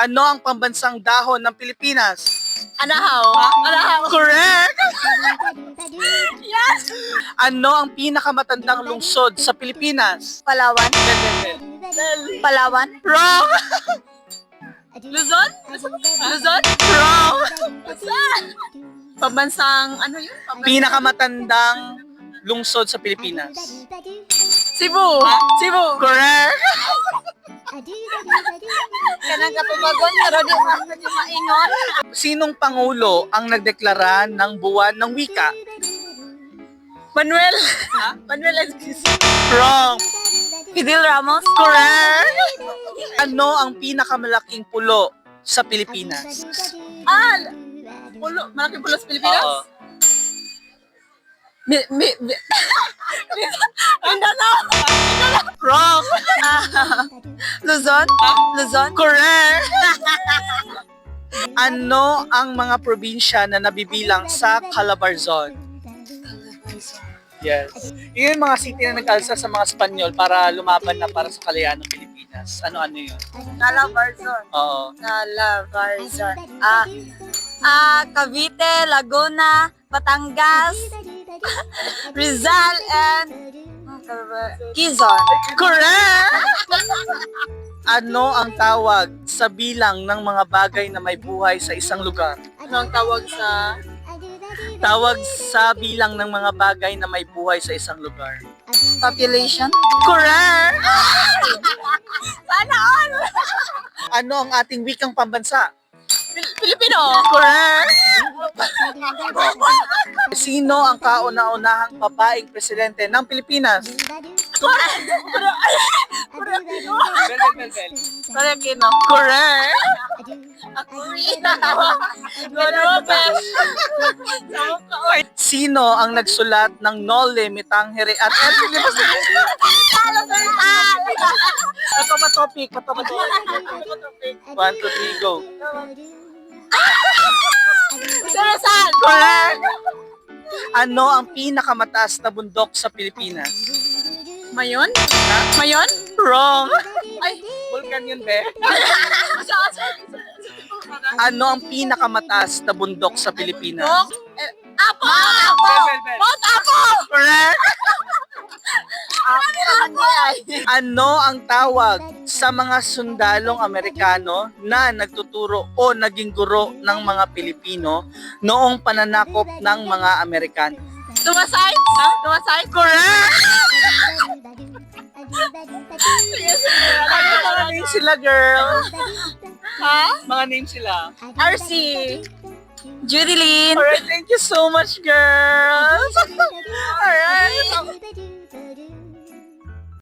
Ano ang pambansang dahon ng Pilipinas? Anahaw. Anahaw. Correct! Yes! Ano ang pinakamatandang lungsod sa Pilipinas? Palawan. Palawan. Wrong! Luzon? Luzon? Wrong! Pambansang, ano yun? Pinakamatandang lungsod sa Pilipinas. Cebu. Cebu. Correct! Kanang katubagon, pero di maingon. Sinong pangulo ang nagdeklara ng buwan ng wika? Manuel. Manuel Esquis. Wrong! Fidel Ramos. Correct! Ano ang pinakamalaking pulo sa Pilipinas? Pulo. Malaking pulo sa Pilipinas? Oo. Mindanao. Wrong! Luzon. Luzon. Correct! Ano ang mga probinsya na nabibilang sa Calabarzon? Yes. Yun yung mga city na nag-alsa sa mga Espanyol para lumaban na para sa kalayaan ng Pilipinas. Ano yun? Calabarzon. Oo. Calabarzon. Cavite, Laguna, Batangas, Rizal, and Quezon. Correct! Ano ang tawag sa bilang ng mga bagay na may buhay sa isang lugar? Ano ang tawag sa... Tawag sa bilang ng mga bagay na may buhay sa isang lugar. Population? Correct! Sana all! Ano ang ating wikang pambansa? Filipino! Correct! Sino ang kauna-unahang babaeng presidente ng Pilipinas? Filipino. Correct! Sino ang nagsulat ng Noli Me Tangere at El Filibuster? Ito ba topic? 1, 2, 3, go. Sarasan! Correct! Ano ang pinakamataas na bundok sa Pilipinas? Mayon? Ha? Mayon? Wrong! Ay! Vulcan yun, be. Ano ang pinakamataas na bundok sa Pilipinas? Apo! Apo! Mount Apo! Correct! Apo naman di ay. Ano ang tawag sa mga sundalong Amerikano na nagtuturo o naging guro ng mga Pilipino noong pananakop ng mga Amerikano? Tumasay? Ha? Tumasay? Correct! Mga name sila, girl. Ha? Mga name sila. RC. Judy Lynn. Alright, thank you so much, girls. Alright.